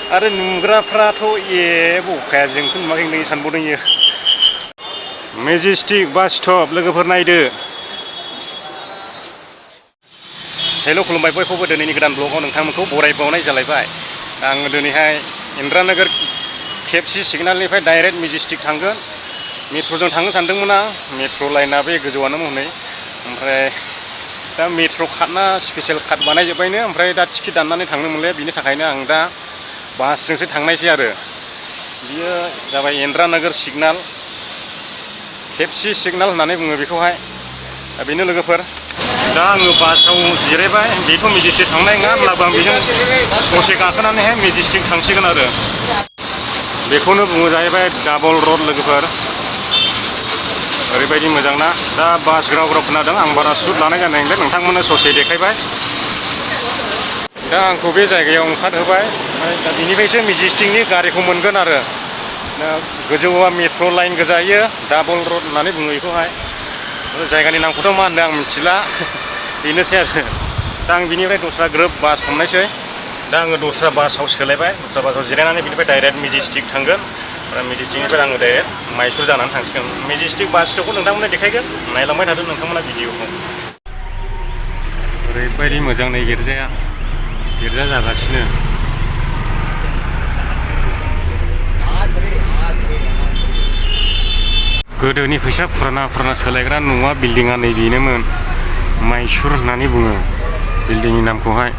आरो नुग्राफ्राथ' बखाया जोंखौ नुवाखै नै सानबावदों इयो। मेजेस्टिक बास स्टप लोगोफोर नायदो। हेल' खुलुमबाय बयखौबो दिनैनि गोदान ब्लगाव नोंथांमोनखौ बरायबावनाय जालायबाय। आङो दिनैहाय इन्द्रानोगोर केएफसि सिगनालनिफ्राय डाइरेक्ट मेजेस्टिक थांगोन। मेट्र'जों थांनो सानदोंमोन आं। मेट्र' लाइना बे गोजौआनो हनै। ओमफ्राय दा मेट्र' कार्टना स्पेसियेल कार्ट बानायजोब्बायनो ओमफ्राय दा टिकेट दाननानै थांनो मोनले बिनि थाखायनो आं दा बासजोंसो थांनायसै आरो। बियो जाबाय इन्द्रानोगोर सिगनाल केएफसि सिगनाल होननानै बुङो बेखौहाय। बेनो लोगोफोर दा आङो बासाव जिरायबाय। बेथ' मेजेस्टिक थांनाय नङा होमब्लाबो आं बेजों ससे गाखोनानैहाय मेजेस्टिक थांसिगोन आरो। बेखौनो बुङो जाहैबाय डाबल रड लोगोफोर। ओरैबायदि मोजां ना दा बास ग्राव ग्राव खोनादों। आं बारा सुट लानाय जानाय नंला नोंथांमोननो ससे देखायबाय। दा आंखौ बे जायगायाव ओंखारहोबाय। ओमफ्राय दा बिनिफ्रायसो मेजेस्टिकनि गारिखौ मोनगोन आरो। दा गोजौआ मेट्र' लाइन गोजायो डाबल रड होननानै बुङो बेखौहाय। जायगानि नामखौथ' मा होनदों आं मिथिला। बेनोसै आरो दा आं बिनिफ्राय दस्रा ग्रोब बास हमनायसै। दा आङो दस्रा बासाव सोलायबाय। दस्रा बासाव जिरायनानै बिनिफ्राय डाइरेक्ट मेजेस्टिक थांगोन। ओमफ्राय मेजेस्टिकनिफ्राय आङो डाइरेक्ट माइसुर जानानै थांसिगोन। मेजेस्टिक बास स्टपखौ नोंथांमोननो देखायगोन। नायलांबाय थादों नोंथांमोना भिडिअखौ। ओरैबायदि मोजां नै गिर्जा जागासिनो। गोदोनि फैसा फुराना सोलायग्रा न'आ बिल्डिङा नै बेनोमोन। माइसुर होननानै बुङो बिल्डिंनि नामखौहाय।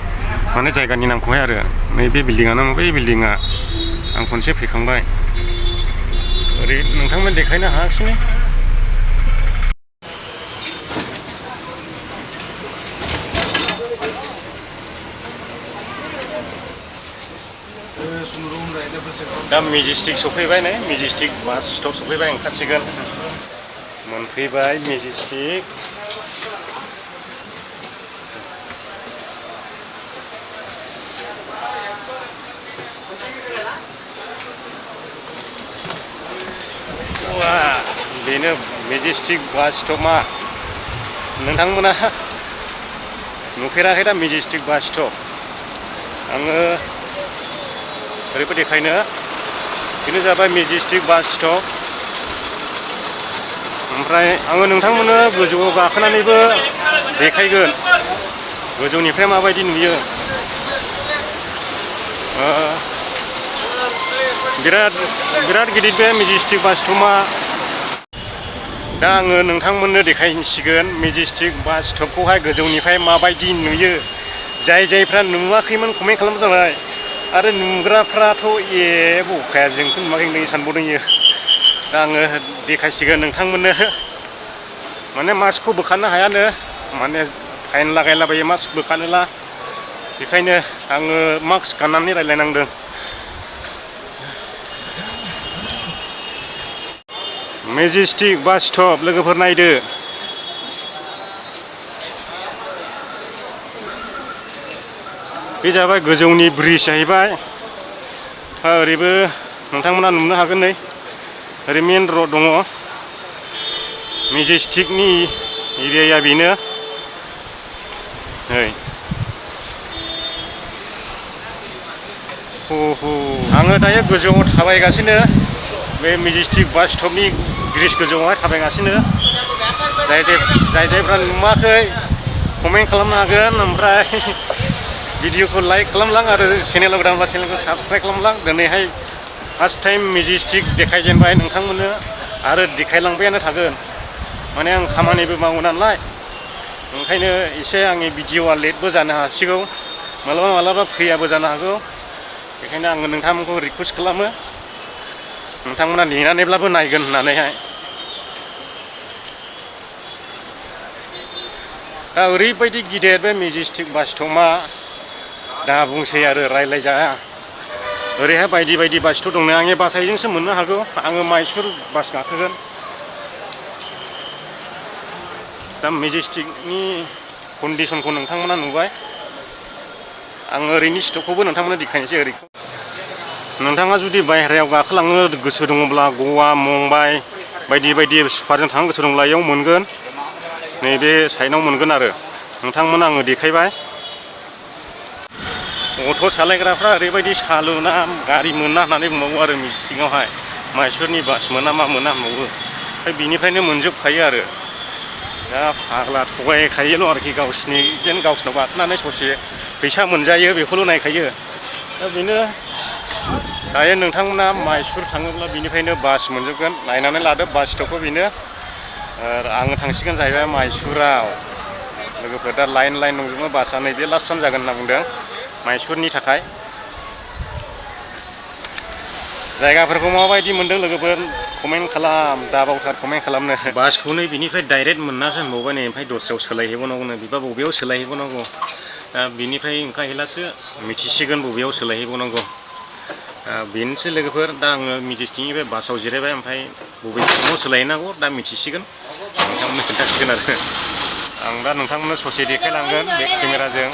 माने जायगानि नामखौहाय आरो। नैबे बिल्डिङानो बै बिल्डिङा। आं खनसे फैखांबाय। ओरै नोंथांमोन देखायनो हायाखिसै। दा मेजेस्टिक सफैबाय नै मेजेस्टिक बास स्टप सफैबाय ओंखारसिगोन। मोनफैबाय मेजेस्टिक। बेनो मेजेस्टिक बास स्टपआ। नोंथांमोना नुफेराखै दा मेजेस्टिक बास स्टप। आङो ओरैबो देखायनो। बेनो जाबाय मेजेस्टिक बास स्टप। ओमफ्राय आङो नोंथांमोननो गोजौआव गाखोनानैबो देखायगोन। गोजौनिफ्राय माबायदि नुयो। बिराद गिदिर बे मेजेस्टिक बास स्टपआ। दा आङो नोंथांमोननो देखायसिगोन मेजेस्टिक बास स्टपखौहाय गोजौनिफ्राय माबायदि नुयो। जायफ्रा नुवाखैमोन कमेन्ट खालामबानो जाबाय। आरो नुग्राफ्राथ' बखाया जोंखौ नुवाखै नै सानबावदों इयो। दा आङो देखायसिगोन नोंथांमोननो। माने मास्कखौ बोखानो हायानो। माने फाइन लागायलाबायो मास्क बोखानोला। बेखायनो आङो मास्क गाननानै रायज्लायनांदों। मेजेस्टिक बास स्टप लोगोफोर नायदो। बे जाबाय गोजौनि ब्रिज जाहैबाय। ओरैबो नोंथांमोना नुनो हागोन नै। ओरै मेन रड दङ। मेजेस्टिकनि एरियाया बेनो। नै आङो दायो गोजौआव थाबायगासिनो। बे मेजेस्टिक बास स्टपनि ब्रिज गोजौआवहाय थाबायगासिनो। जायफ्रा नुवाखै कमेन्ट खालामनो हागोन। ओमफ्राय भिडिअखौ लाइक खालामलां आरो चेनेलाव गोदानब्ला चेनेलखौ साबसक्राइब खालामलां। दिनैहाय फार्स्ट टाइम मेजेस्टिक देखायजेनबाय नोंथांमोननो आरो देखायलांबायानो थागोन। माने आं खामानिबो मावो नालाय ओंखायनो एसे आंनि भिडिअआ लेटबो जानो हासिगौ। मालाबा फैयाबो जानो हागौ। बेखायनो आङो नोंथांमोनखौ रिकुवेस्ट खालामो नोंथांमोना नेनानैब्लाबो नायगोन होननानैहाय। दा ओरैबायदि गिदिर बे मेजेस्टिक बास स्टपआ दा बुंसै आरो रायज्लायजाया। ओरैहाय बायदि बास स्टप दं। आंनि बासायजोंसो मोननो हागौ। आङो माइसुर बास गाखोगोन। दा मेजेस्टिकनि कन्डिसनखौ नोंथांमोना नुबाय। आङो ओरैनि स्टपखौबो नोंथांमोननो देखायनोसै। ओरैखौ नोंथाङा जुदि बायहेरायाव गाखोलांनो गोसो दङब्ला गवा मुम्बाइ बायदि सुपारजों थांनो गोसो दंब्ला इयाव मोनगोन। नैबे साइडआव मोनगोन आरो नोंथांमोन आङो देखायबाय। अट' सालायग्राफ्रा ओरैबायदि सालुना गारि मोना होननानै बुंबावो आरो मिटिङावहाय माइसुरनि बास मोना मा मोना होनबावो ओमफ्राय बिनिफ्रायनो मोनजोबखायो आरो दा फाग्ला थगायखायोल' आरोखि गावसिनि जेन गावसिनाव गाखोनानै ससे फैसा मोनजायो बेखौल' नायखायो दा बेनो दायो नोंथांमोना माइसुर थाङोब्ला बिनिफ्रायनो बास मोनजोबगोन नायनानै लादो बास स्टपखौ बेनो आङो थांसिगोन जाहैबाय माइसुराव लोगोफोर दा लाइन दंजोबो बासआ नैबे लास्ट सान जागोन होनना बुंदों माइसुरनि थाखाय जायगाफोरखौ माबायदि मोनदों लोगोफोर कमेन्ट खालाम दाबावथार कमेन्ट खालामनो बासखौ नै बिनिफ्राय डाइरेक्ट मोनासो होनबावबाय नै ओमफ्राय दस्रायाव सोलायहैबावनांगौनो बिबा बबेयाव सोलायहैबावनांगौ दा बिनिफ्राय ओंखारहैलासो मिथिसिगोन बबेयाव सोलायहैबावनांगौ बेनोसै लोगोफोर दा आङो मेजेस्टिकनिफ्राय बासाव जिरायबाय ओमफ्राय बबे समाव सोलायहैनांगौ दा मिथिसिगोन नोंथांमोननो खोन्थासिगोन आरो आं दा नोंथांमोननो ससे देखायलांगोन बे केमेराजों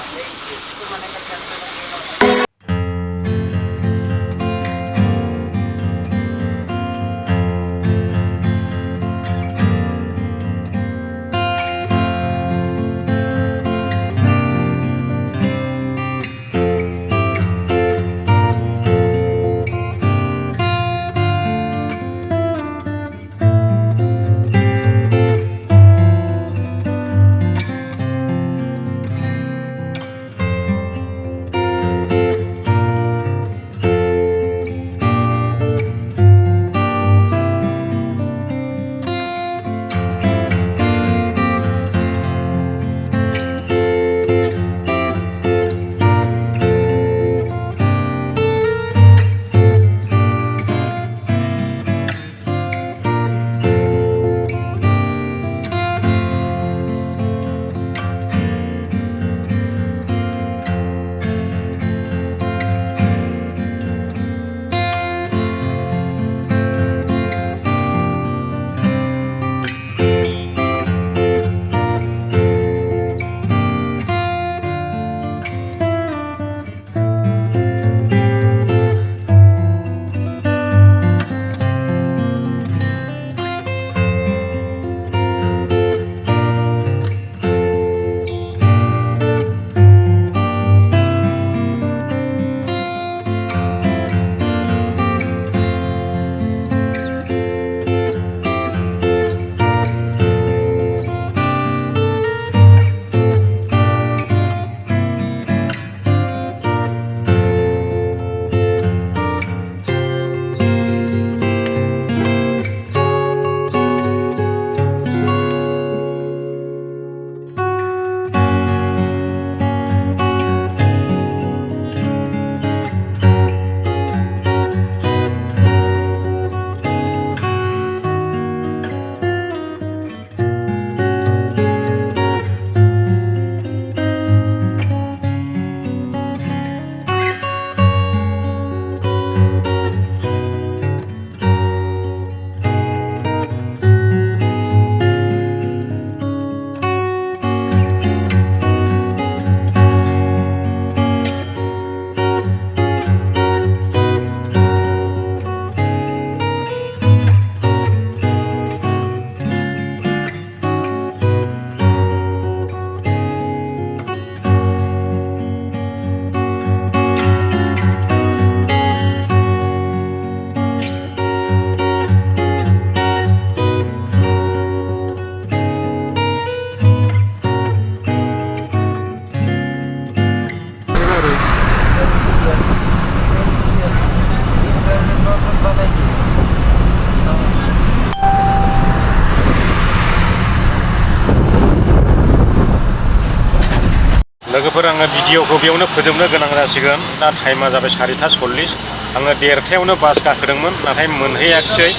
लोगोफोर आङो भिडिअखौ बेयावनो फोजोबनो गोनां जासिगोन दा टाइमा जाबाय 4:40 आङो 1:30आवनो बास गाखोदोंमोन नाथाय मोनहैयाखिसै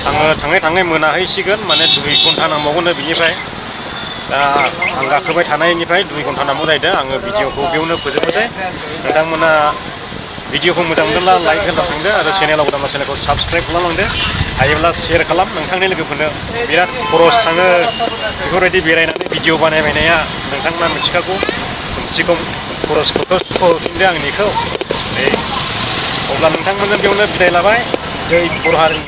आङो थाङै मोनाहैसिगोन माने 2 घन्टा नांबावगोन बिनिफ्राय दा आं गाखोबाय थानायनिफ्राय 2 घन्टा नांबावगौ जाहैदों आङो भिडिअखौ बेयावनो फोजोबनोसै नोंथांमोना भिडिअखौ मोजां मोनोब्ला लाइक होना थांदो आरो चेनेलाव गोदानब्ला चेनेलखौ साबस्क्राइब खालामलांदो हायोब्ला शेयार खालाम नोंथांनि लोगोफोरनो बिराद खरस थाङो बेफोरबायदि बेरायनानै भिडिअ बानायनाया नोंथांमोना मिथिखागौ खमसेखम खरसखौथ' होफिनदो आंनिखौ अब्ला नोंथांमोनजों बेयावनो बिदाय लाबाय जै बर' हारिनि